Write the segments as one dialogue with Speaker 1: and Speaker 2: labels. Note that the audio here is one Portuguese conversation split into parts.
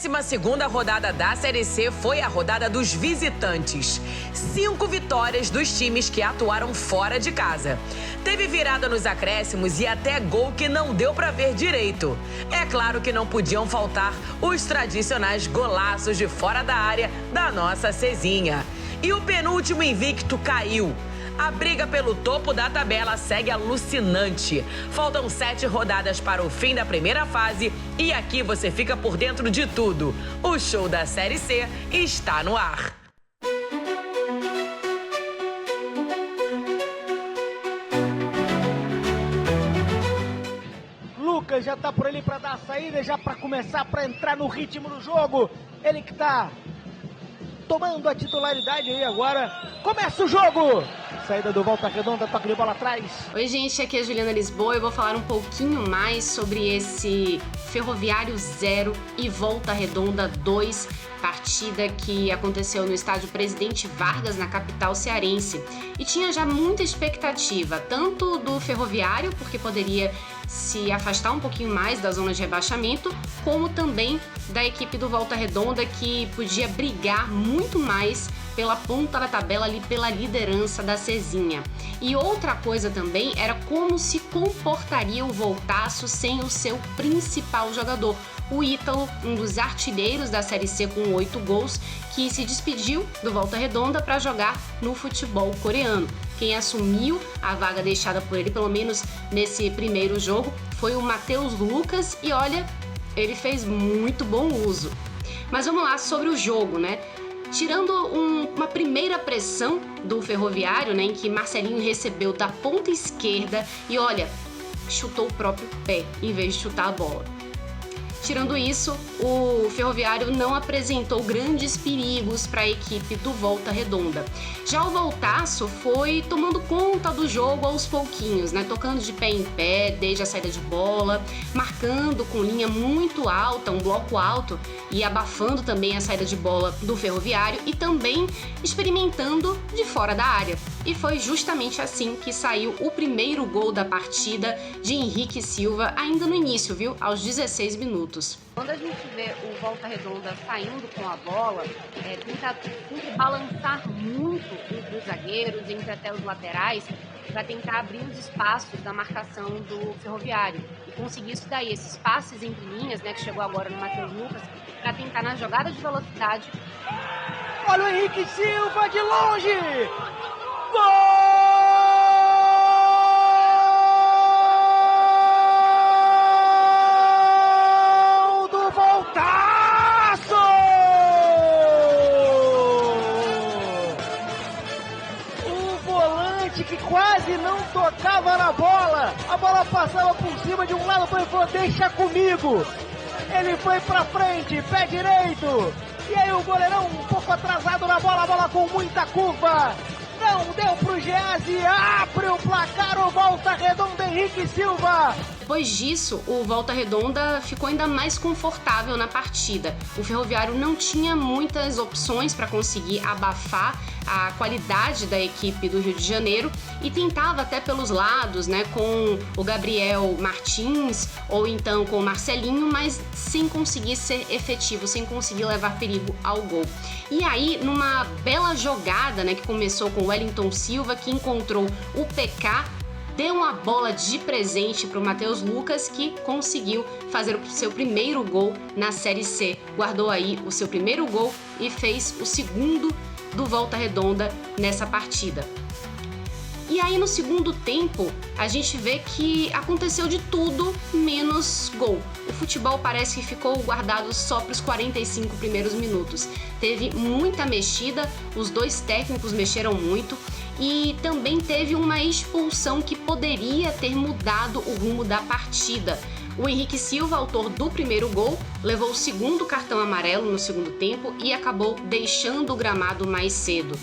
Speaker 1: 12ª rodada da Série C foi a rodada dos visitantes. 5 vitórias dos times que atuaram fora de casa. Teve virada nos acréscimos e até gol que não deu pra ver direito. É claro que não podiam faltar os tradicionais golaços de fora da área da nossa Cezinha. E o penúltimo invicto caiu. A briga pelo topo da tabela segue alucinante. Faltam 7 rodadas para o fim da primeira fase e aqui você fica por dentro de tudo. O show da Série C está no ar.
Speaker 2: Lucas já tá por ali para dar a saída, já para começar, para entrar no ritmo do jogo. Ele que tá tomando a titularidade aí agora. Começa o jogo! Saída do Volta Redonda, toque de bola atrás.
Speaker 3: Oi gente, aqui é a Juliana Lisboa. Eu vou falar um pouquinho mais sobre esse Ferroviário 0 e Volta Redonda 2, partida que aconteceu no estádio Presidente Vargas, na capital cearense. E tinha já muita expectativa, tanto do Ferroviário, porque poderia se afastar um pouquinho mais da zona de rebaixamento, como também da equipe do Volta Redonda, que podia brigar muito mais pela ponta da tabela ali, pela liderança da Cezinha. E outra coisa também era como se comportaria o Voltaço sem o seu principal jogador, o Ítalo, um dos artilheiros da Série C com 8 gols, que se despediu do Volta Redonda para jogar no futebol coreano. Quem assumiu a vaga deixada por ele, pelo menos nesse primeiro jogo, foi o Matheus Lucas e olha, ele fez muito bom uso. Mas vamos lá sobre o jogo, né? Tirando uma primeira pressão do Ferroviário, né, em que Marcelinho recebeu da ponta esquerda e olha, chutou o próprio pé em vez de chutar a bola. Tirando isso, o Ferroviário não apresentou grandes perigos para a equipe do Volta Redonda. Já o Voltaço foi tomando conta do jogo aos pouquinhos, né? Tocando de pé em pé, desde a saída de bola, marcando com linha muito alta, um bloco alto e abafando também a saída de bola do Ferroviário e também experimentando de fora da área. E foi justamente assim que saiu o primeiro gol da partida de Henrique Silva, ainda no início, viu? Aos 16 minutos.
Speaker 4: Quando a gente vê o Volta Redonda saindo com a bola, tenta balançar muito entre os zagueiros, entre até os laterais, para tentar abrir os espaços da marcação do Ferroviário. E conseguir isso daí, esses passes entre linhas, né, que chegou agora no Matheus Lucas, para tentar na jogada de velocidade.
Speaker 2: Olha o Henrique Silva de longe! Gol! Que quase não tocava na bola, a bola passava por cima de um lado, ele falou, deixa comigo, ele foi pra frente, pé direito, e aí o goleirão um pouco atrasado na bola, a bola com muita curva, não deu pro Geazi, abre o placar, o Volta Redonda, Henrique Silva.
Speaker 3: Depois disso, o Volta Redonda ficou ainda mais confortável na partida. O Ferroviário não tinha muitas opções para conseguir abafar a qualidade da equipe do Rio de Janeiro e tentava até pelos lados, né, com o Gabriel Martins ou então com o Marcelinho, mas sem conseguir ser efetivo, sem conseguir levar perigo ao gol. E aí, numa bela jogada, né, que começou com o Wellington Silva, que encontrou o PK, deu uma bola de presente para o Matheus Lucas, que conseguiu fazer o seu primeiro gol na Série C. Guardou aí o seu primeiro gol e fez o segundo do Volta Redonda nessa partida. E aí no segundo tempo, a gente vê que aconteceu de tudo menos gol. O futebol parece que ficou guardado só para os 45 primeiros minutos. Teve muita mexida, os dois técnicos mexeram muito e também teve uma expulsão que poderia ter mudado o rumo da partida. O Henrique Silva, autor do primeiro gol, levou o segundo cartão amarelo no segundo tempo e acabou deixando o gramado mais cedo.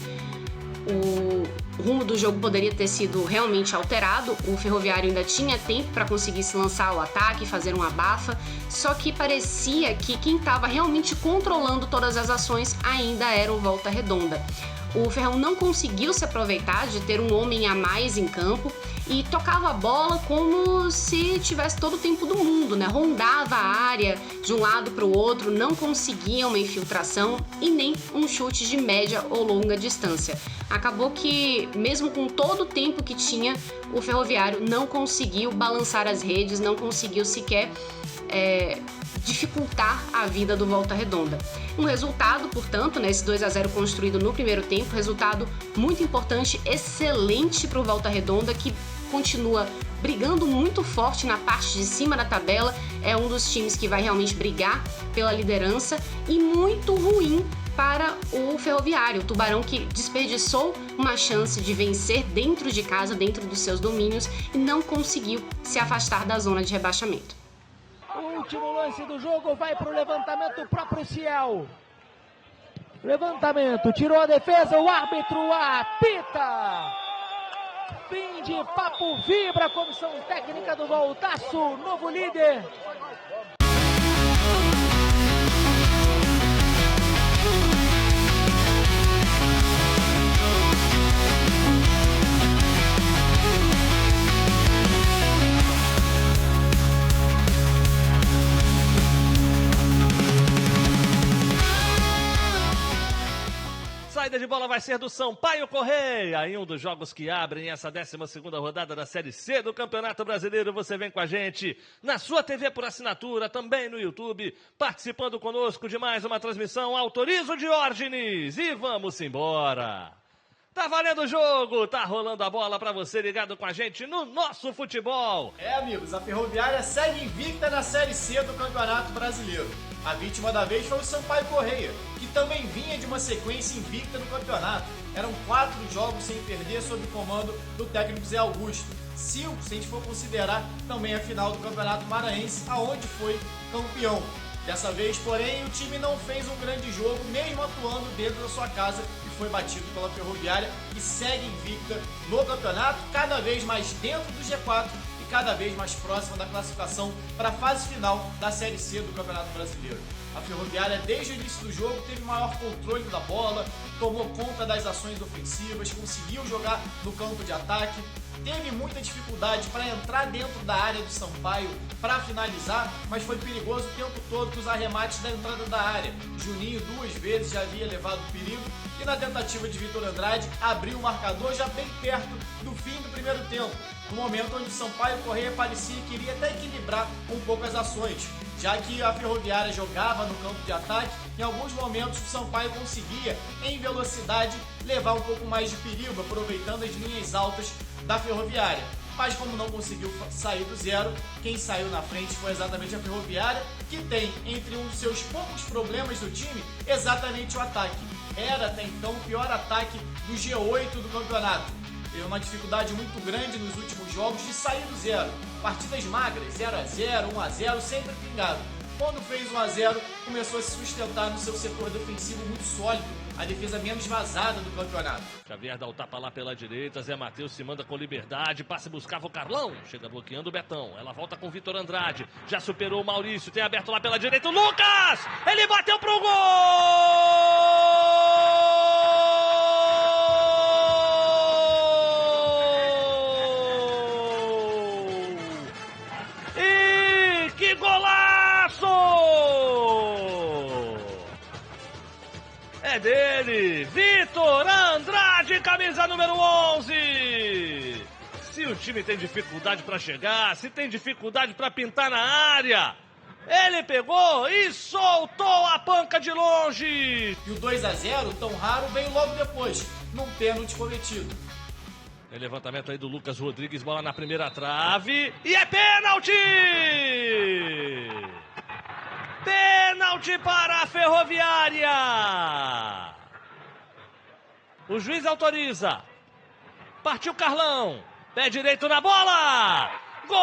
Speaker 3: O rumo do jogo poderia ter sido realmente alterado, o Ferroviário ainda tinha tempo para conseguir se lançar ao ataque, fazer um abafa, só que parecia que quem estava realmente controlando todas as ações ainda era o Volta Redonda. O Ferrão não conseguiu se aproveitar de ter um homem a mais em campo e tocava a bola como se tivesse todo o tempo do mundo, né? Rondava a área de um lado para o outro, não conseguia uma infiltração e nem um chute de média ou longa distância. Acabou que, mesmo com todo o tempo que tinha, o Ferroviário não conseguiu balançar as redes, não conseguiu sequer dificultar a vida do Volta Redonda. Um resultado, portanto, esse 2-0 construído no primeiro tempo, resultado muito importante, excelente para o Volta Redonda, que continua brigando muito forte na parte de cima da tabela, é um dos times que vai realmente brigar pela liderança, e muito ruim para o Ferroviário, o Tubarão, que desperdiçou uma chance de vencer dentro de casa, dentro dos seus domínios, e não conseguiu se afastar da zona de rebaixamento.
Speaker 2: O último lance do jogo vai para o levantamento próprio Ciel. Levantamento, tirou a defesa, o árbitro apita. Fim de papo, vibra a comissão técnica do Voltaço, novo líder.
Speaker 5: Saída de bola vai ser do Sampaio Correia, em um dos jogos que abrem essa 12ª rodada da Série C do Campeonato Brasileiro. Você vem com a gente na sua TV por assinatura, também no YouTube, participando conosco de mais uma transmissão. Autoriza o Diógenes e vamos embora. Tá valendo o jogo, tá rolando a bola pra você ligado com a gente no nosso futebol.
Speaker 6: Amigos, a Ferroviária segue invicta na Série C do Campeonato Brasileiro. A vítima da vez foi o Sampaio Correia, que também vinha de uma sequência invicta no campeonato. Eram 4 jogos sem perder sob o comando do técnico Zé Augusto. 5, se a gente for considerar também a final do Campeonato Maranhense, aonde foi campeão. Dessa vez, porém, o time não fez um grande jogo, mesmo atuando dentro da sua casa, e foi batido pela Ferroviária, que segue invicta no campeonato, cada vez mais dentro do G4 e cada vez mais próxima da classificação para a fase final da Série C do Campeonato Brasileiro. A Ferroviária, desde o início do jogo, teve maior controle da bola, tomou conta das ações ofensivas, conseguiu jogar no campo de ataque, teve muita dificuldade para entrar dentro da área do Sampaio para finalizar, mas foi perigoso o tempo todo com os arremates da entrada da área. Juninho 2 vezes já havia levado perigo e na tentativa de Vitor Andrade abriu o marcador já bem perto do fim do primeiro tempo, no momento onde o Sampaio Correia parecia que iria até equilibrar um pouco as ações, já que a Ferroviária jogava no campo de ataque. Em alguns momentos o Sampaio conseguia, em velocidade, levar um pouco mais de perigo, aproveitando as linhas altas da Ferroviária. Mas como não conseguiu sair do zero, quem saiu na frente foi exatamente a Ferroviária, que tem, entre um dos seus poucos problemas do time, exatamente o ataque. Era até então o pior ataque do G8 do campeonato. Teve uma dificuldade muito grande nos últimos jogos de sair do zero. Partidas magras, 0-0, 1-0, sempre pingado. Quando fez 1-0, começou a se sustentar no seu setor defensivo muito sólido, a defesa menos vazada do campeonato.
Speaker 5: Xavier dá o tapa lá pela direita, Zé Matheus se manda com liberdade, passa e buscava o Carlão, chega bloqueando o Betão, ela volta com o Vitor Andrade, já superou o Maurício, tem aberto lá pela direita o Lucas, ele bateu pro gol! E que golaço! É dele, Vitor Andrade, camisa número 11. Se o time tem dificuldade para chegar, se tem dificuldade para pintar na área, ele pegou e soltou a panca de longe.
Speaker 6: E o 2-0, tão raro, veio logo depois, num pênalti cometido.
Speaker 5: Tem levantamento aí do Lucas Rodrigues, bola na primeira trave e é pênalti! Pênalti para a Ferroviária. O juiz autoriza. Partiu Carlão. Pé direito na bola. Gol!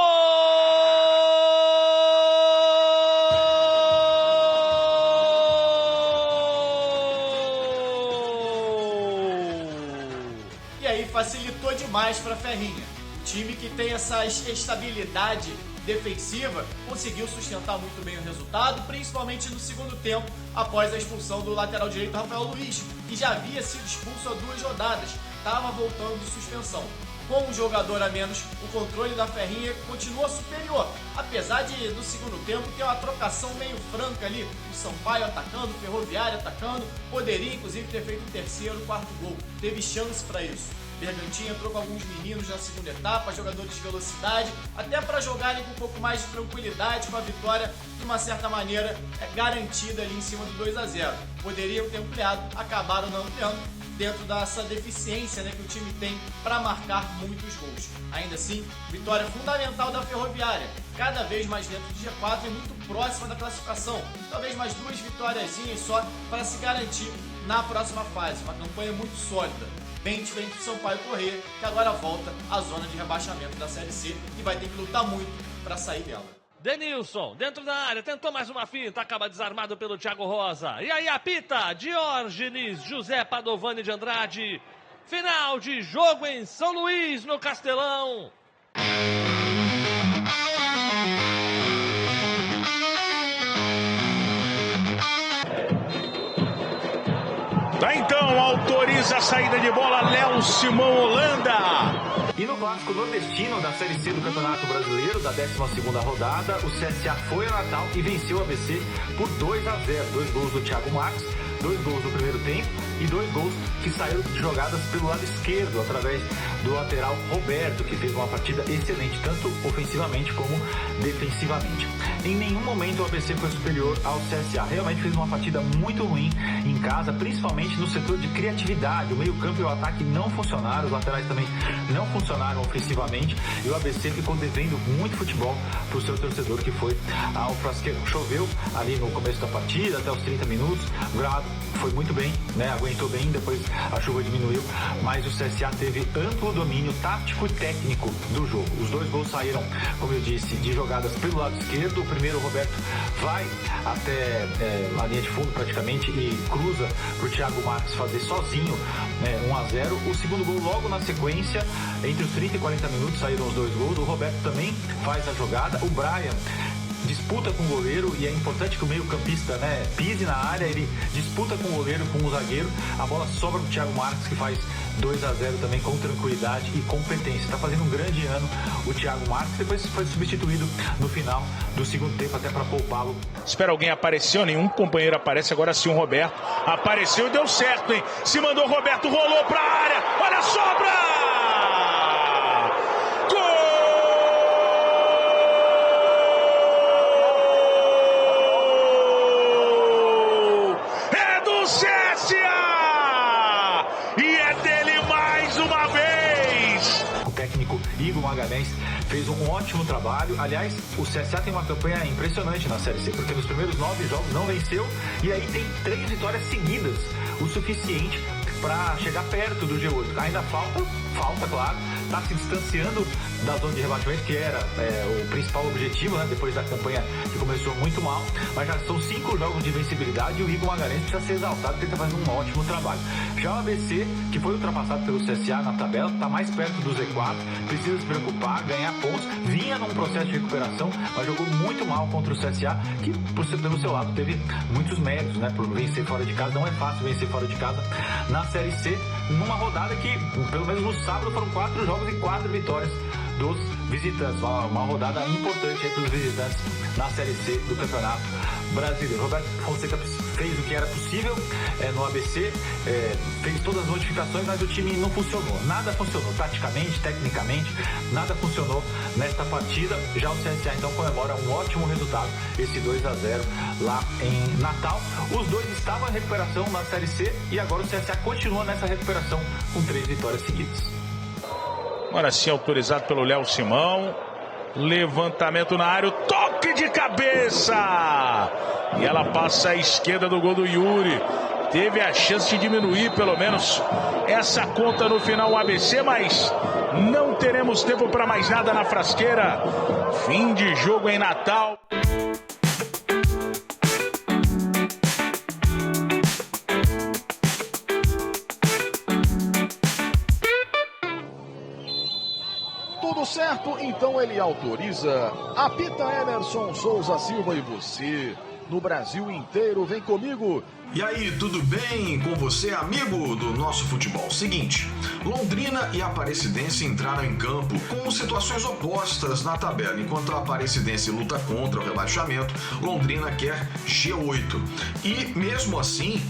Speaker 6: E aí facilitou demais para a Ferrinha. O time que tem essa estabilidade defensiva conseguiu sustentar muito bem o resultado, principalmente no segundo tempo, após a expulsão do lateral direito Rafael Luiz, que já havia sido expulso há 2 rodadas. estava voltando de suspensão. Com um jogador a menos, o controle da Ferrinha continua superior, apesar de, no segundo tempo, ter uma trocação meio franca ali, o Sampaio atacando, o Ferroviário atacando, poderia inclusive ter feito o terceiro, o quarto gol, teve chance para isso. Bergantin entrou com alguns meninos na segunda etapa, jogadores de velocidade, até para jogarem com um pouco mais de tranquilidade, com a vitória, de uma certa maneira, garantida ali em cima do 2-0. Poderiam ter ampliado, acabaram não ampliando, dentro dessa deficiência, né, que o time tem para marcar muitos gols. Ainda assim, vitória fundamental da Ferroviária, cada vez mais dentro do G4 e muito próxima da classificação. Talvez mais 2 vitóriazinhas só para se garantir na próxima fase. Uma campanha muito sólida. Bem diferente do Sampaio Corrêa, que agora volta à zona de rebaixamento da Série C e vai ter que lutar muito para sair dela.
Speaker 5: Denilson, dentro da área, tentou mais uma finta, acaba desarmado pelo Thiago Rosa. E aí apita, Diógenes José Padovani de Andrade. Final de jogo em São Luís, no Castelão.
Speaker 7: Tá então, autoriza a saída de bola Léo Simão Holanda.
Speaker 8: E no clássico nordestino da Série C do Campeonato Brasileiro, da 12ª rodada, o CSA foi ao Natal e venceu o ABC por 2-0. 2 gols do Thiago Marques, 2 gols no primeiro tempo e 2 gols que saíram de jogadas pelo lado esquerdo, através do lateral Roberto, que fez uma partida excelente, tanto ofensivamente como defensivamente. Em nenhum momento o ABC foi superior ao CSA. Realmente fez uma partida muito ruim em casa, principalmente no setor de criatividade. O meio-campo e o ataque não funcionaram, os laterais também não funcionaram ofensivamente e o ABC ficou devendo muito futebol para o seu torcedor, que foi ao Frasqueirão. Choveu ali no começo da partida, até os 30 minutos, o gramado foi muito bem, né? Aguentou bem, depois a chuva diminuiu, mas o CSA teve amplo domínio tático e técnico do jogo. Os 2 gols saíram, como eu disse, de jogadas pelo lado esquerdo. O primeiro, o Roberto vai até a linha de fundo praticamente e cruza para o Thiago Marques fazer sozinho 1-0. O segundo gol logo na sequência, entre os 30 e 40 minutos saíram os 2 gols. O Roberto também faz a jogada. O Brian disputa com o goleiro e é importante que o meio-campista, né, pise na área, ele disputa com o goleiro, com o zagueiro, a bola sobra pro Thiago Marques, que faz 2-0 também com tranquilidade e competência. Está fazendo um grande ano o Thiago Marques, depois foi substituído no final do segundo tempo até para poupá-lo.
Speaker 7: Espera, alguém apareceu, nenhum companheiro aparece, agora sim o Roberto apareceu e deu certo, hein? Se mandou o Roberto, rolou pra área, olha a sobra!
Speaker 8: Igor Magalhães fez um ótimo trabalho. Aliás, o CSA tem uma campanha impressionante na Série C, porque nos primeiros 9 jogos não venceu e aí tem 3 vitórias seguidas, o suficiente para chegar perto do G8. Ainda falta, claro, está se distanciando da zona de rebaixamento, que era o principal objetivo, né, depois da campanha que começou muito mal, mas já são 5 jogos de invencibilidade e o Igor Magalhães precisa ser exaltado, porque ele está fazendo um ótimo trabalho. Já o ABC, que foi ultrapassado pelo CSA na tabela, está mais perto do Z4, precisa se preocupar, ganhar pontos, vinha num processo de recuperação, mas jogou muito mal contra o CSA, que pelo seu lado teve muitos méritos, né, por vencer fora de casa. Não é fácil vencer fora de casa na Série C, numa rodada que, pelo menos no sábado, foram 4 jogos e 4 vitórias dos visitantes. Uma rodada importante para os visitantes na Série C do Campeonato Brasileiro. Roberto Fonseca fez o que era possível no ABC, fez todas as modificações, mas o time não funcionou. Nada funcionou, taticamente, tecnicamente, nada funcionou nesta partida. Já o CSA então comemora um ótimo resultado, esse 2-0 lá em Natal. Os dois estavam em recuperação na Série C e agora o CSA continua nessa recuperação com 3 vitórias seguidas.
Speaker 7: Agora sim, autorizado pelo Léo Simão. Levantamento na área, o toque de cabeça! E ela passa à esquerda do gol do Yuri. Teve a chance de diminuir pelo menos essa conta no final o ABC, mas não teremos tempo para mais nada na Frasqueira. Fim de jogo em Natal.
Speaker 9: Tudo certo, então ele autoriza. Apita Emerson Souza Silva e você. no Brasil inteiro. Vem comigo.
Speaker 10: E aí, tudo bem com você, amigo do nosso futebol? Seguinte, Londrina e Aparecidense entraram em campo com situações opostas na tabela. Enquanto a Aparecidense luta contra o rebaixamento, Londrina quer G8. E mesmo assim,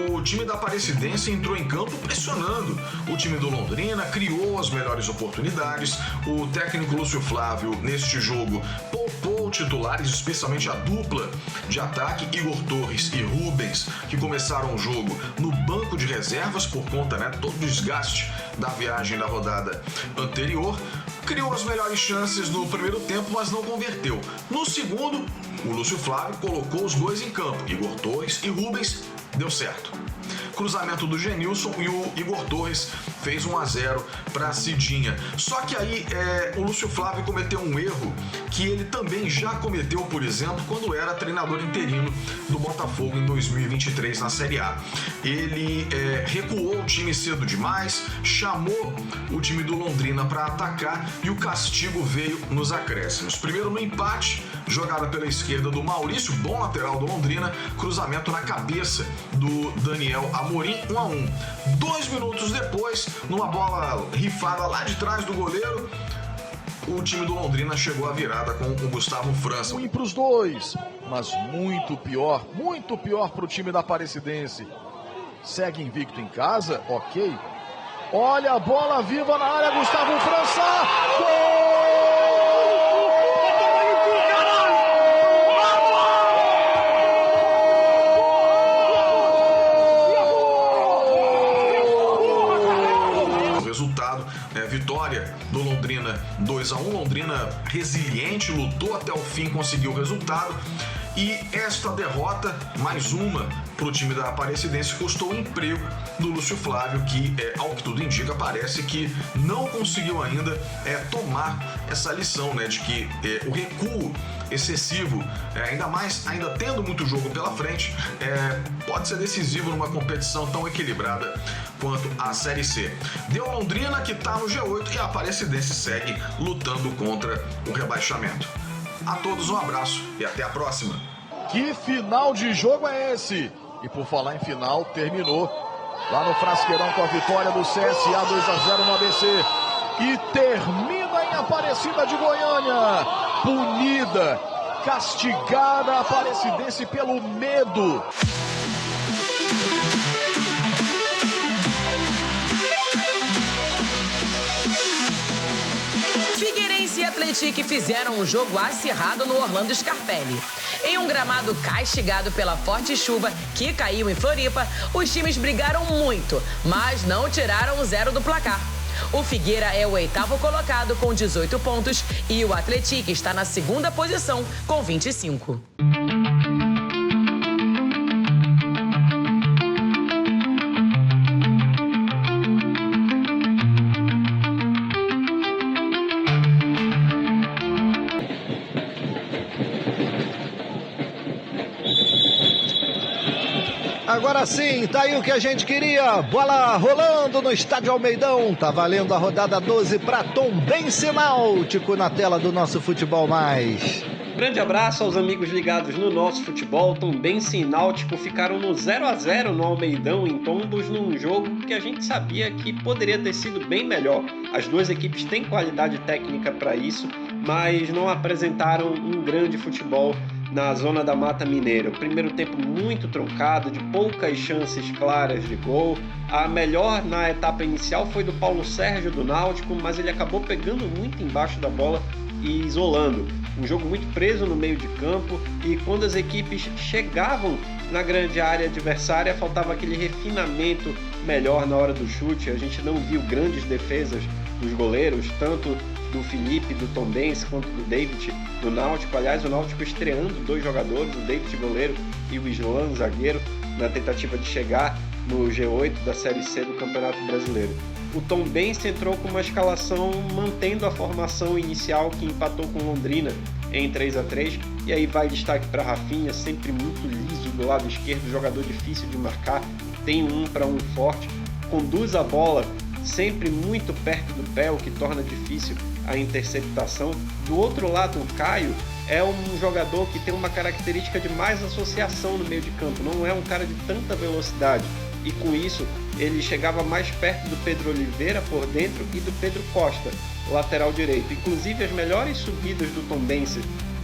Speaker 10: o time da Aparecidense entrou em campo pressionando. O time do Londrina criou as melhores oportunidades. O técnico Lúcio Flávio, neste jogo, poupou titulares, especialmente a dupla de ataque, Igor Torres e Rubens, que começaram o jogo no banco de reservas por conta, todo o desgaste da viagem da rodada anterior. Criou as melhores chances no primeiro tempo, mas não converteu. No segundo, o Lúcio Flávio colocou os dois em campo, Igor Torres e Rubens, deu certo. Cruzamento do Genilson e o Igor Torres fez 1-0 para a Cidinha. Só que aí o Lúcio Flávio cometeu um erro que ele também já cometeu, por exemplo, quando era treinador interino do Botafogo em 2023 na Série A. Ele recuou o time cedo demais, chamou o time do Londrina para atacar e o castigo veio nos acréscimos. Primeiro no empate, jogada pela esquerda do Maurício, bom lateral do Londrina, cruzamento na cabeça do Daniel Amorim, 1-1. 2 minutos depois, numa bola rifada lá de trás do goleiro, o time do Londrina chegou à virada com o Gustavo França.
Speaker 9: Ruim para os dois, mas muito pior para o time da Aparecidense. Segue invicto em casa, ok. Olha a bola viva na área, Gustavo França, gol!
Speaker 10: Vitória do Londrina 2-1. Londrina resiliente, lutou até o fim, conseguiu o resultado. E esta derrota, mais uma para o time da Aparecidense, custou o emprego do Lúcio Flávio, que, ao que tudo indica, parece que não conseguiu ainda tomar essa lição, de que o recuo excessivo, ainda tendo muito jogo pela frente, pode ser decisivo numa competição tão equilibrada quanto a Série C. Deu Londrina, que está no G8, e a Aparecidense segue lutando contra o rebaixamento. A todos um abraço e até a próxima.
Speaker 9: Que final de jogo é esse? E por falar em final, terminou lá no Frasqueirão com a vitória do CSA 2-0 no ABC. E termina em Aparecida de Goiânia. Punida, castigada a Aparecidense pelo medo.
Speaker 1: Figueirense e Atlético fizeram um jogo acirrado no Orlando Scarpelli. Em um gramado castigado pela forte chuva que caiu em Floripa, os times brigaram muito, mas não tiraram o 0 do placar. O Figueira é o 8º colocado com 18 pontos e o Atlético está na 2ª posição com 25.
Speaker 2: Agora sim, tá aí o que a gente queria. Bola rolando no Estádio Almeidão. Tá valendo a rodada 12 para Tombense Náutico na tela do nosso Futebol Mais.
Speaker 11: Grande abraço aos amigos ligados no nosso futebol. Tombense e Náutico ficaram no 0-0 no Almeidão, em Tombos, num jogo que a gente sabia que poderia ter sido bem melhor. As duas equipes têm qualidade técnica para isso, mas não apresentaram um grande futebol na zona da Mata Mineira. O primeiro tempo muito truncado, de poucas chances claras de gol. A melhor na etapa inicial foi do Paulo Sérgio do Náutico, mas ele acabou pegando muito embaixo da bola e isolando. Um jogo muito preso no meio de campo, e quando as equipes chegavam na grande área adversária, faltava aquele refinamento melhor na hora do chute. A gente não viu grandes defesas dos goleiros, tanto do Felipe, do Tombense, quanto do David, do Náutico. Aliás, o Náutico estreando 2 jogadores, o David goleiro e o Islan zagueiro, na tentativa de chegar no G8 da Série C do Campeonato Brasileiro. O Tombense entrou com uma escalação mantendo a formação inicial, que empatou com Londrina em 3-3, e aí vai destaque para Rafinha, sempre muito liso do lado esquerdo, jogador difícil de marcar, tem um 1-1 forte, conduz a bola sempre muito perto do pé, o que torna difícil a interceptação. Do outro lado, o Caio é um jogador que tem uma característica de mais associação no meio de campo, não é um cara de tanta velocidade, e com isso ele chegava mais perto do Pedro Oliveira por dentro e do Pedro Costa, lateral direito. Inclusive as melhores subidas do Tombense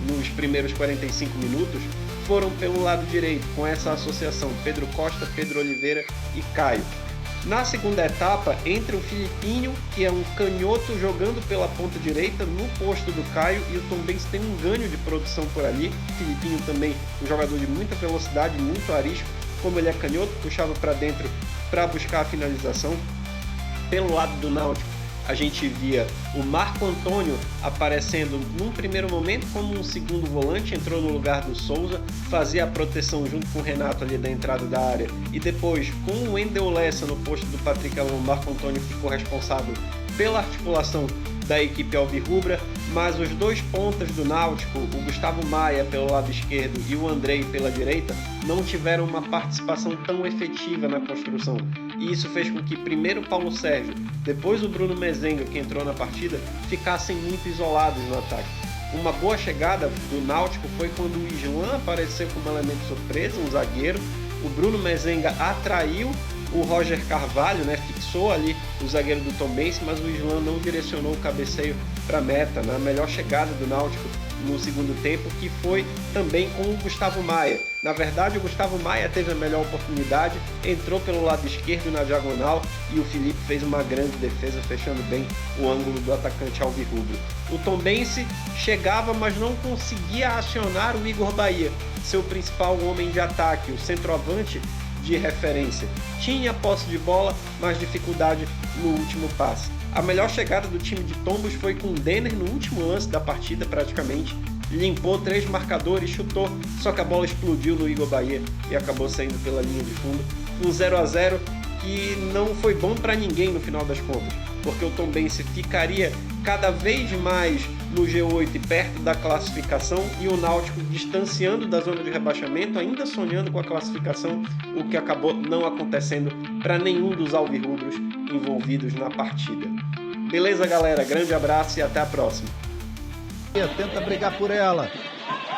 Speaker 11: nos primeiros 45 minutos foram pelo lado direito, com essa associação Pedro Costa, Pedro Oliveira e Caio. Na segunda etapa, entra o Filipinho, que é um canhoto jogando pela ponta direita no posto do Caio, e o Tombense tem um ganho de produção por ali. O Filipinho também um jogador de muita velocidade, muito arisco, como ele é canhoto, puxava para dentro para buscar a finalização. Pelo lado do Náutico, a gente via o Marco Antônio aparecendo num primeiro momento como um segundo volante, entrou no lugar do Souza, fazia a proteção junto com o Renato ali da entrada da área, e depois com o Wendel Lessa no posto do Patrick Alon, o Marco Antônio ficou responsável pela articulação da equipe alvirrubra, mas os dois pontas do Náutico, o Gustavo Maia pelo lado esquerdo e o Andrei pela direita, não tiveram uma participação tão efetiva na construção. E isso fez com que primeiro o Paulo Sérgio, depois o Bruno Mezenga, que entrou na partida, ficassem muito isolados no ataque. Uma boa chegada do Náutico foi quando o Islan apareceu como elemento surpresa, um zagueiro. O Bruno Mezenga atraiu o Roger Carvalho, fixou ali o zagueiro do Tombense, mas o Islan não direcionou o cabeceio para a meta, na melhor chegada do Náutico no segundo tempo, que foi também com o Gustavo Maia. Na verdade, o Gustavo Maia teve a melhor oportunidade, entrou pelo lado esquerdo na diagonal e o Felipe fez uma grande defesa, fechando bem o ângulo do atacante alvirrubro. O Tombense chegava, mas não conseguia acionar o Igor Bahia, seu principal homem de ataque, o centroavante de referência. Tinha posse de bola, mas dificuldade no último passe. A melhor chegada do time de Tombos foi com o Denner no último lance da partida, praticamente. Limpou 3 marcadores, chutou, só que a bola explodiu no Igor Bahia e acabou saindo pela linha de fundo. Um 0-0 que não foi bom para ninguém no final das contas, porque o Tombense ficaria cada vez mais no G8 e perto da classificação, e o Náutico distanciando da zona de rebaixamento, ainda sonhando com a classificação, o que acabou não acontecendo para nenhum dos alvirrubros envolvidos na partida. Beleza, galera? Grande abraço e até a próxima.
Speaker 2: Tenta brigar por ela.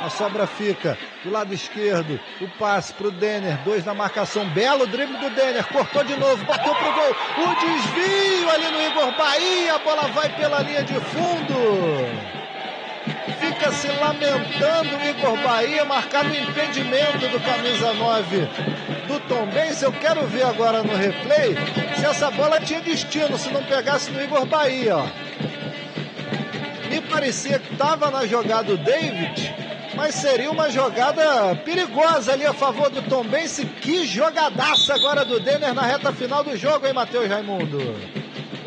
Speaker 2: A sobra fica do lado esquerdo. O passe para o Denner. 2 na marcação. Belo drible do Denner. Cortou de novo. Bateu pro gol. O desvio ali no Igor Bahia. A bola vai pela linha de fundo. Fica se lamentando o Igor Bahia. Marcado o impedimento do camisa 9 do Tombense. Eu quero ver agora no replay se essa bola tinha destino, se não pegasse no Igor Bahia, ó. Me parecia que estava na jogada o David, mas seria uma jogada perigosa ali a favor do Tombense. Que jogadaça agora do Denner na reta final do jogo, hein, Matheus Raimundo?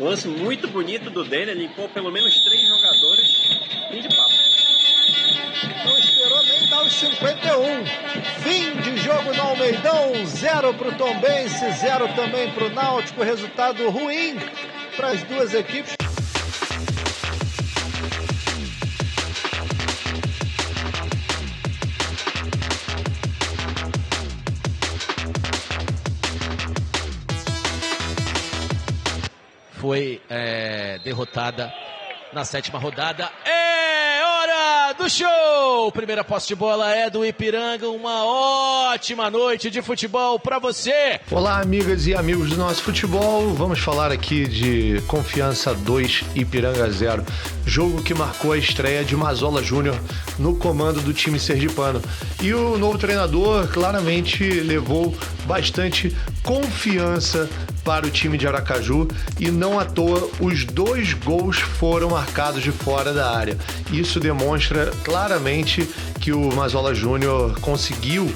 Speaker 11: Lance muito bonito do Denner, limpou pelo menos 3 jogadores. Fim de papo.
Speaker 2: Não esperou nem dar os 51. Fim de jogo no Almeidão, 0 para o Tombense, 0 também para o Náutico. Resultado ruim para as duas equipes.
Speaker 12: Foi derrotada na 7ª rodada. É hora do show! Primeira posse de bola é do Ipiranga. Uma ótima noite de futebol para você.
Speaker 13: Olá, amigas e amigos do nosso futebol. Vamos falar aqui de Confiança 2, Ipiranga 0. Jogo que marcou a estreia de Mazola Júnior no comando do time sergipano. E o novo treinador claramente levou bastante confiança para o time de Aracaju, e não à toa os 2 gols foram marcados de fora da área. Isso demonstra claramente que o Mazola Júnior conseguiu,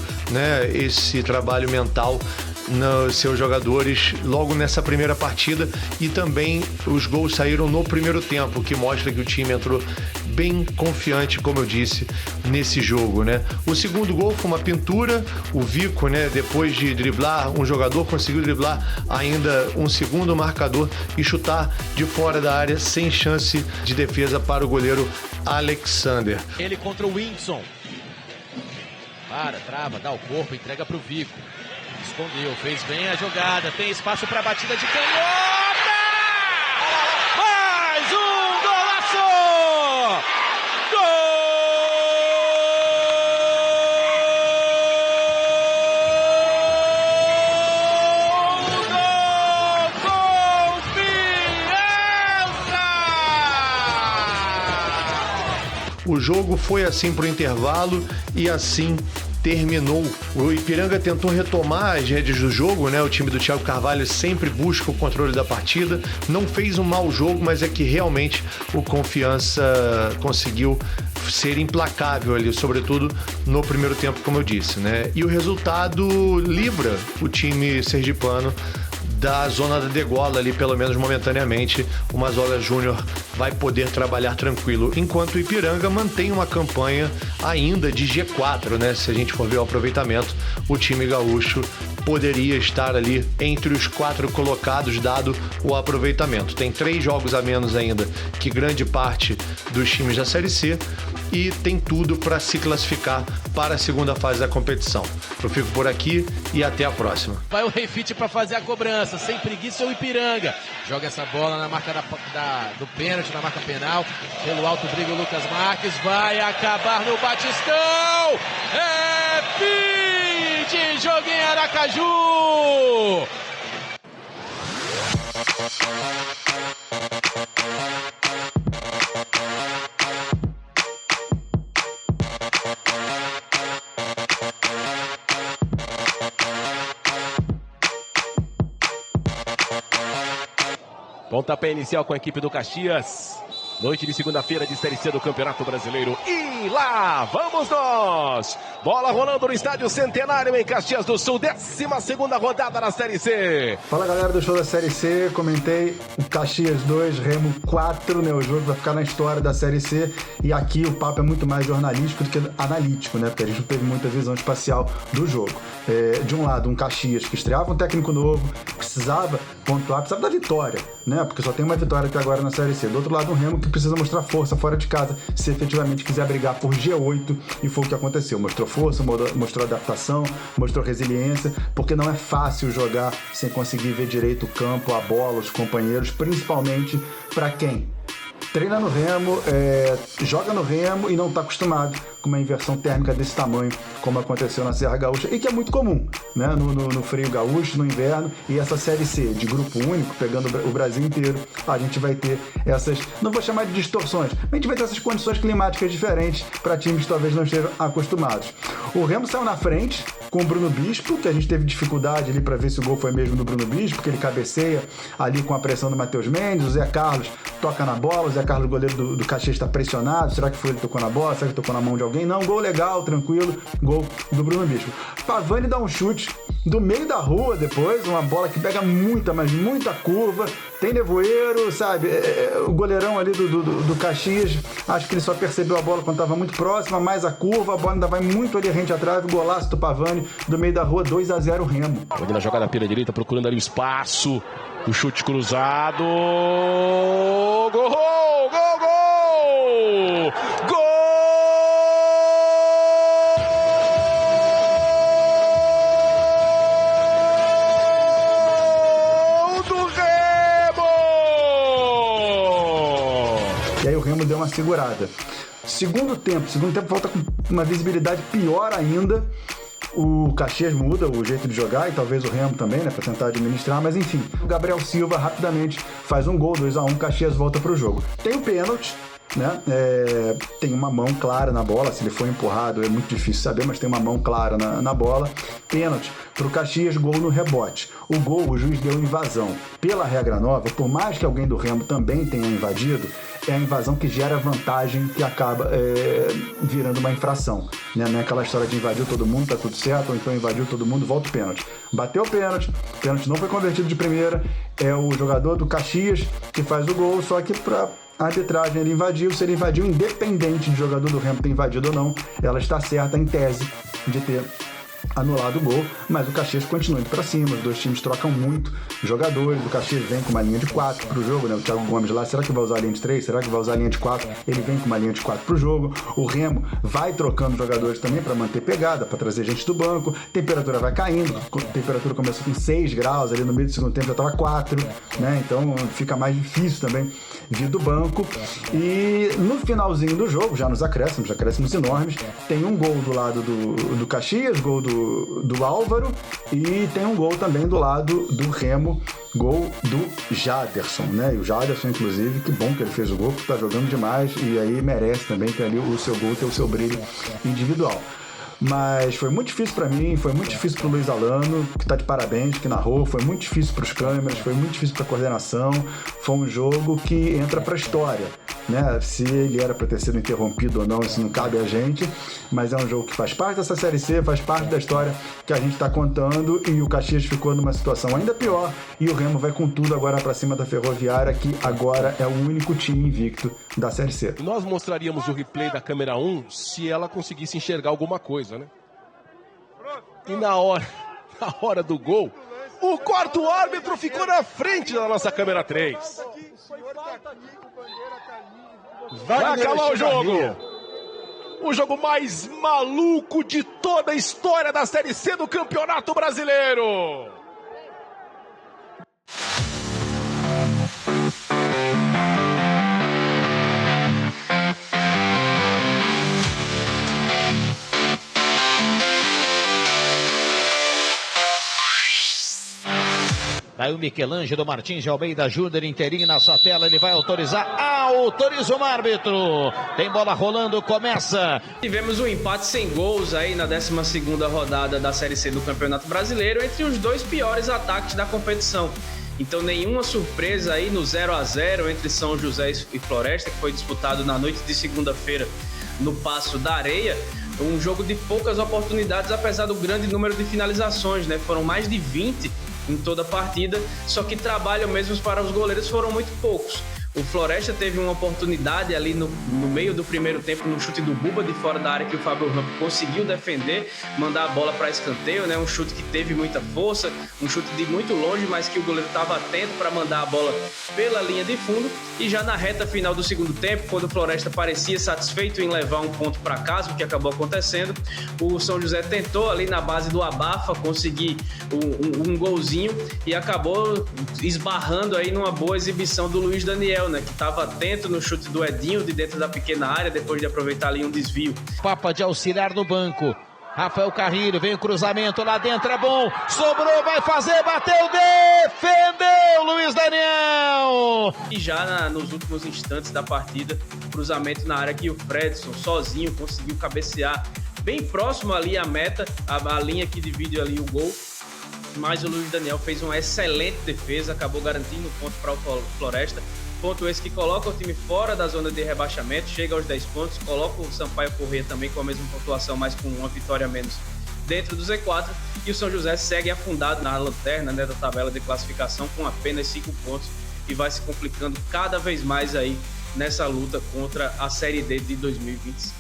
Speaker 13: esse trabalho mental nos seus jogadores logo nessa primeira partida, e também os gols saíram no primeiro tempo, que mostra que o time entrou bem confiante, como eu disse, nesse jogo, O segundo gol foi uma pintura. O Vico, depois de driblar um jogador, conseguiu driblar ainda um segundo marcador e chutar de fora da área sem chance de defesa para o goleiro Alexander.
Speaker 12: Ele contra o Whindersson. Trava, dá o corpo, entrega para o Vico. Escondeu, fez bem a jogada, tem espaço para batida de canhota!
Speaker 13: O jogo foi assim pro intervalo e assim terminou. O Ipiranga tentou retomar as rédeas do jogo, né? O time do Thiago Carvalho sempre busca o controle da partida. Não fez um mau jogo, mas é que realmente o Confiança conseguiu ser implacável ali, sobretudo no primeiro tempo, como eu disse, né? E o resultado livra o time sergipano da zona da degola ali, pelo menos momentaneamente. O Mazola Júnior vai poder trabalhar tranquilo, enquanto o Ipiranga mantém uma campanha ainda de G4, né? Se a gente for ver o aproveitamento, o time gaúcho poderia estar ali entre os 4 colocados, dado o aproveitamento. Tem 3 jogos a menos ainda que grande parte dos times da Série C e tem tudo para se classificar para a segunda fase da competição. Eu fico por aqui e até a próxima.
Speaker 12: Vai o Refite para fazer a cobrança, sem preguiça o Ipiranga. Joga essa bola na marca do pênalti, na marca penal. Pelo alto briga o Lucas Marques, vai acabar no Batistão. É fim de jogo em Aracaju.
Speaker 14: Pontapé inicial com a equipe do Caxias. Noite de segunda-feira de Série C do Campeonato Brasileiro. E lá vamos nós! Bola rolando no Estádio Centenário em Caxias do Sul. 12ª rodada na Série C.
Speaker 15: Fala, galera do show da Série C. Comentei o Caxias 2, Remo 4, né? O jogo vai ficar na história da Série C. E aqui o papo é muito mais jornalístico do que analítico, né? Porque a gente não teve muita visão espacial do jogo. De um lado, um Caxias que estreava um técnico novo, precisava pontuar, precisava da vitória, né? Porque só tem uma vitória até agora na Série C. Do outro lado, um Remo que precisa mostrar força fora de casa, se efetivamente quiser brigar por G8, e foi o que aconteceu. Mostrou força, mostrou adaptação, mostrou resiliência, porque não é fácil jogar sem conseguir ver direito o campo, a bola, os companheiros, principalmente para quem treina no Remo, joga no Remo e não está acostumado com uma inversão térmica desse tamanho, como aconteceu na Serra Gaúcha, e que é muito comum, né? No frio gaúcho, no inverno, e essa Série C de grupo único, pegando o Brasil inteiro, a gente vai ter essas, não vou chamar de distorções, mas a gente vai ter essas condições climáticas diferentes para times que talvez não estejam acostumados. O Remo saiu na frente com o Bruno Bispo, que a gente teve dificuldade ali para ver se o gol foi mesmo do Bruno Bispo, porque ele cabeceia ali com a pressão do Matheus Mendes, o Zé Carlos toca na bola, o Zé Carlos, goleiro do Caxias, está pressionado, será que foi ele que tocou na bola, será que tocou na mão de alguém? Não, gol legal, tranquilo, gol do Bruno Bispo. Pavani dá um chute do meio da rua depois, uma bola que pega muita, mas muita curva, tem nevoeiro, sabe? O goleirão ali do Caxias, acho que ele só percebeu a bola quando estava muito próxima, mas a curva, a bola ainda vai muito ali rente à trave, golaço do Pavani, do meio da rua, 2-0 Remo.
Speaker 14: Olha na jogada pela direita, procurando ali o espaço, o chute cruzado, gol, gol, gol, gol!
Speaker 15: E aí o Remo deu uma segurada. Segundo tempo volta com uma visibilidade pior ainda. O Caxias muda o jeito de jogar e talvez o Remo também, né, para tentar administrar, mas enfim. O Gabriel Silva rapidamente faz um gol, 2-1, Caxias volta pro jogo. Tem o pênalti, né? Tem uma mão clara na bola, se ele foi empurrado é muito difícil saber, mas tem uma mão clara na bola. Pênalti pro Caxias, gol no rebote. O gol, o juiz deu invasão. Pela regra nova, por mais que alguém do Remo também tenha invadido, é a invasão que gera vantagem, que acaba virando uma infração, né? Não é aquela história de invadiu todo mundo, tá tudo certo, ou então invadiu todo mundo, volta o pênalti. Bateu o pênalti não foi convertido de primeira, é o jogador do Caxias que faz o gol, só que pra a arbitragem ele invadiu, se ele invadiu, independente de jogador do Remo ter invadido ou não, ela está certa em tese de ter anulado o gol, mas o Caxias continua indo pra cima, os dois times trocam muito jogadores, o Caxias vem com uma linha de 4 pro jogo, né? O Thiago Gomes lá, será que vai usar a linha de 3? Será que vai usar a linha de 4? Ele vem com uma linha de 4 pro jogo, o Remo vai trocando jogadores também para manter pegada, para trazer gente do banco, temperatura vai caindo, a temperatura começou com 6 graus, ali no meio do segundo tempo já tava 4, né? Então fica mais difícil também vir do banco. E no finalzinho do jogo, já nos acréscimos enormes, tem um gol do lado do Caxias, gol do Álvaro, e tem um gol também do lado do Remo, gol do Jaderson, né? E o Jaderson, inclusive, que bom que ele fez o gol, porque tá jogando demais e aí merece também ter ali o seu gol, ter o seu brilho individual. Mas foi muito difícil para mim, foi muito difícil pro Luiz Alano, que tá de parabéns, que narrou, foi muito difícil pros câmeras, foi muito difícil pra coordenação, foi um jogo que entra pra história, né? Se ele era pra ter sido interrompido ou não, isso não cabe a gente, mas é um jogo que faz parte dessa Série C, faz parte da história que a gente tá contando, e o Caxias ficou numa situação ainda pior, e o Remo vai com tudo agora pra cima da Ferroviária, que agora é o único time invicto da Série C.
Speaker 14: Nós mostraríamos o replay da câmera 1 se ela conseguisse enxergar alguma coisa, né? E na hora do gol, o quarto árbitro ficou na frente da nossa câmera 3. Vai acabar o jogo. O jogo mais maluco de toda a história da Série C do Campeonato Brasileiro.
Speaker 12: Daí o Michelangelo Martins de Almeida Júnior inteirinho na sua tela, ele vai autorizar, autoriza o árbitro, tem bola rolando, começa.
Speaker 16: Tivemos um empate sem gols aí na 12ª rodada da Série C do Campeonato Brasileiro, entre os dois piores ataques da competição. Então nenhuma surpresa aí no 0-0 entre São José e Floresta, que foi disputado na noite de segunda-feira no Paço da Areia. Um jogo de poucas oportunidades, apesar do grande número de finalizações, né? Foram mais de 20 em toda a partida, só que trabalho mesmo para os goleiros foram muito poucos. O Floresta teve uma oportunidade ali no meio do primeiro tempo, no chute do Buba de fora da área, que o Fábio Rampo conseguiu defender, mandar a bola para escanteio, né? Um chute que teve muita força, um chute de muito longe, mas que o goleiro estava atento para mandar a bola pela linha de fundo. E já na reta final do segundo tempo, quando o Floresta parecia satisfeito em levar um ponto para casa, o que acabou acontecendo, o São José tentou ali na base do abafa conseguir um golzinho e acabou esbarrando aí numa boa exibição do Luiz Daniel, né, que estava atento no chute do Edinho de dentro da pequena área, depois de aproveitar ali um desvio.
Speaker 12: Papa de auxiliar no banco. Rafael Carrilho, vem o cruzamento lá dentro, é bom, sobrou, vai fazer, bateu, defendeu Luiz Daniel!
Speaker 16: E já nos últimos instantes da partida, cruzamento na área que o Fredson sozinho conseguiu cabecear, bem próximo ali à meta, a linha que divide ali o gol, mas o Luiz Daniel fez uma excelente defesa, acabou garantindo o ponto para o Floresta. Ponto esse que coloca o time fora da zona de rebaixamento, chega aos 10 pontos, coloca o Sampaio Corrêa também com a mesma pontuação, mas com uma vitória a menos dentro do Z4, e o São José segue afundado na lanterna, né, da tabela de classificação com apenas 5 pontos e vai se complicando cada vez mais aí nessa luta contra a Série D de 2025.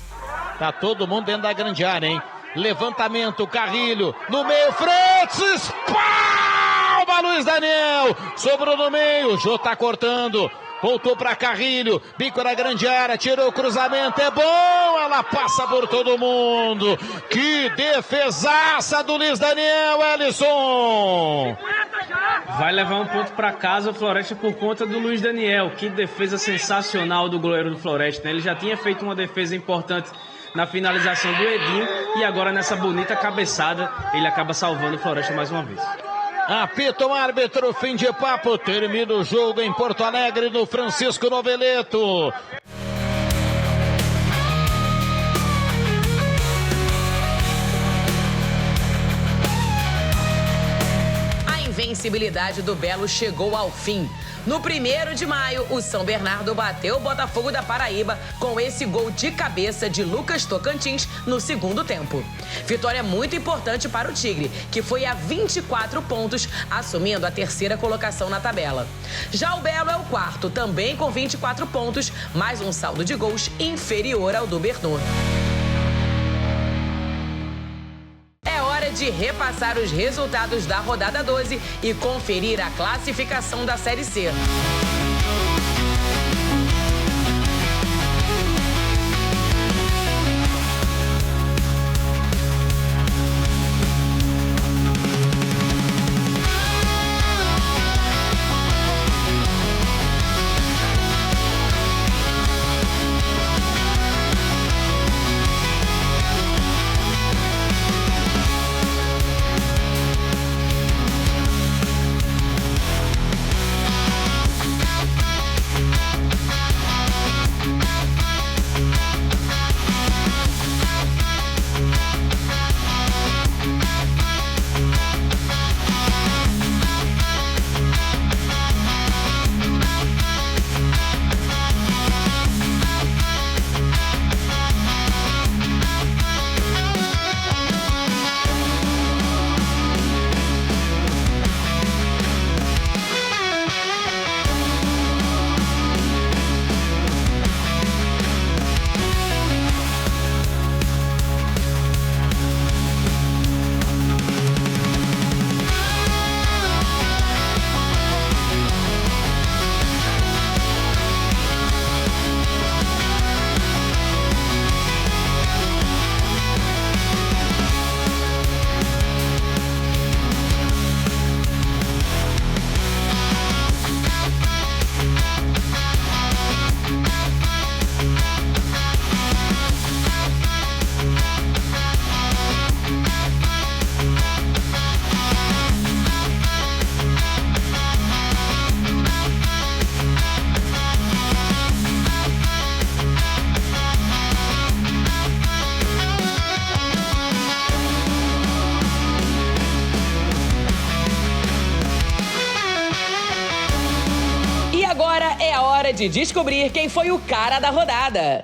Speaker 12: Tá todo mundo dentro da grande área, hein? Levantamento, Carrilho, no meio, Francis, palma, Luiz Daniel, sobrou no meio, Jô tá cortando. Voltou para Carrilho, bico na grande área, tirou o cruzamento, é bom, ela passa por todo mundo. Que defesaça do Luiz Daniel, Ellison.
Speaker 16: Vai levar um ponto para casa o Floresta por conta do Luiz Daniel. Que defesa sensacional do goleiro do Floresta, né? Ele já tinha feito uma defesa importante na finalização do Edinho e agora nessa bonita cabeçada ele acaba salvando o Floresta mais uma vez.
Speaker 12: Apita o árbitro, fim de papo, termina o jogo em Porto Alegre no Francisco Noveleto.
Speaker 1: A invencibilidade do Belo chegou ao fim. No 1º de maio, o São Bernardo bateu o Botafogo da Paraíba com esse gol de cabeça de Lucas Tocantins no segundo tempo. Vitória muito importante para o Tigre, que foi a 24 pontos, assumindo a 3ª colocação na tabela. Já o Belo é o 4º, também com 24 pontos, mais um saldo de gols inferior ao do Bernou. De repassar os resultados da rodada 12 e conferir a classificação da Série C. é a hora de descobrir quem foi o cara da rodada.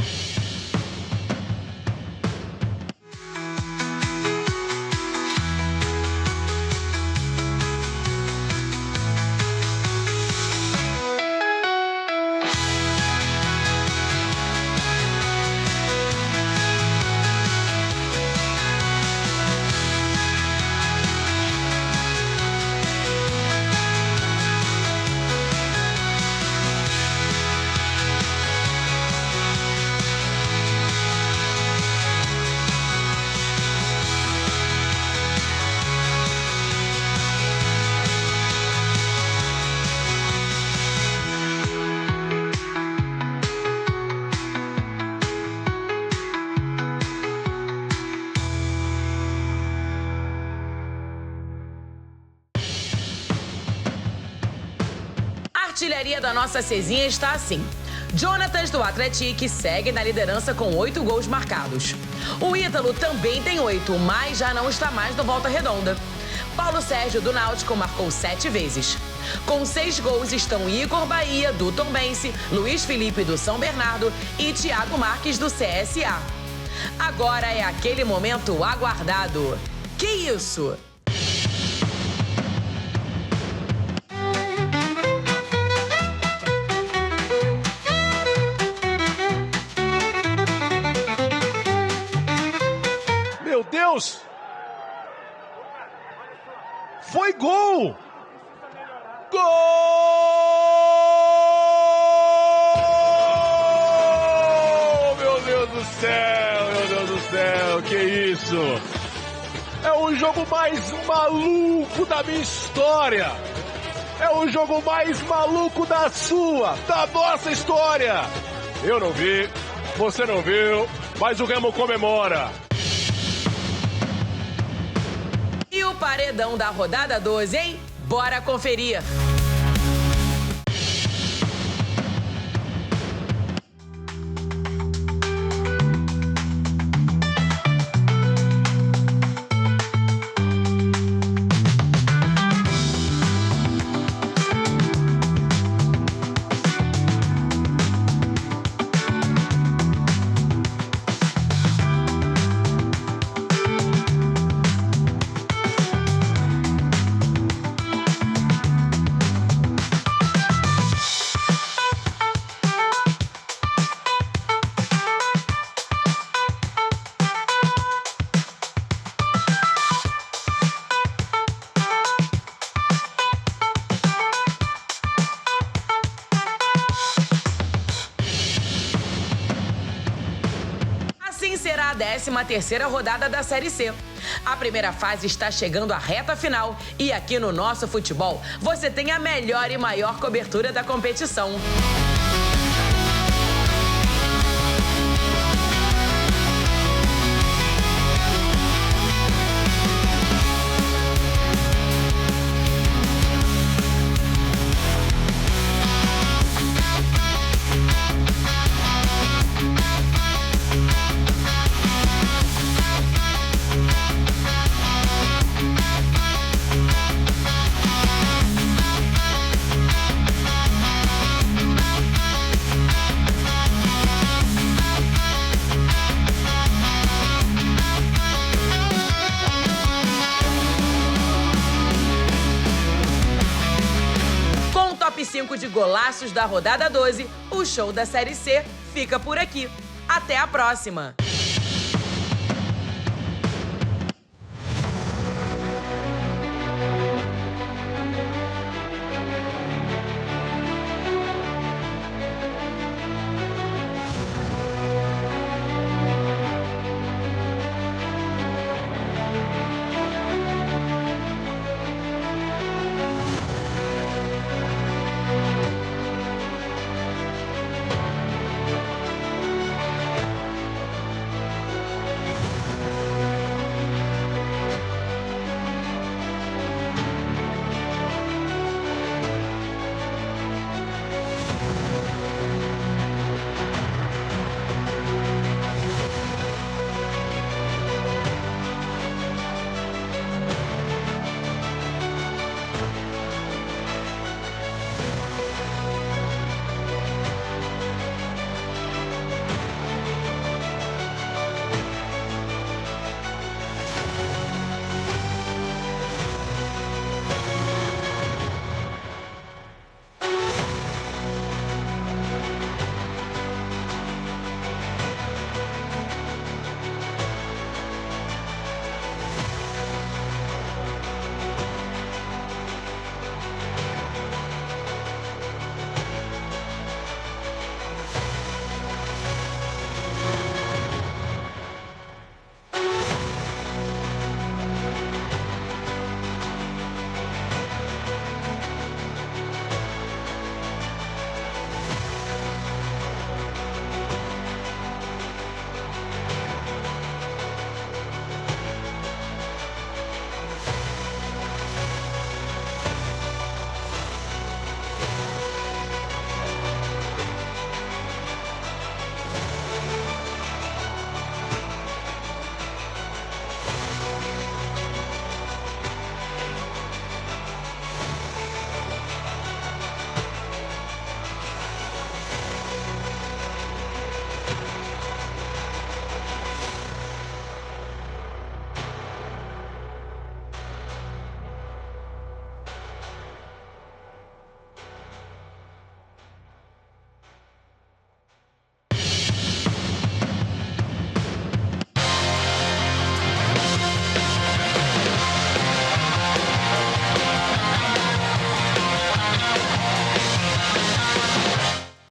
Speaker 1: A artilharia da nossa Cezinha está assim. Jonatas do Atlético segue na liderança com 8 gols marcados. O Ítalo também tem 8, mas já não está mais no Volta Redonda. Paulo Sérgio do Náutico marcou 7 vezes. Com 6 gols estão Igor Bahia do Tombense, Luiz Felipe do São Bernardo e Thiago Marques do CSA. Agora é aquele momento aguardado. Que isso?
Speaker 7: Meu Deus! Foi gol! Gol! Meu Deus do céu, meu Deus do céu, que isso? É o jogo mais maluco da minha história. É o jogo mais maluco da sua, da nossa história. Eu não vi, você não viu, mas o Remo comemora.
Speaker 1: E o paredão da rodada 12, hein? Bora conferir! Assim será a 13ª rodada da Série C. A primeira fase está chegando à reta final e aqui no Nosso Futebol você tem a melhor e maior cobertura da competição. Top 5 de golaços da rodada 12, o show da Série C fica por aqui. Até a próxima!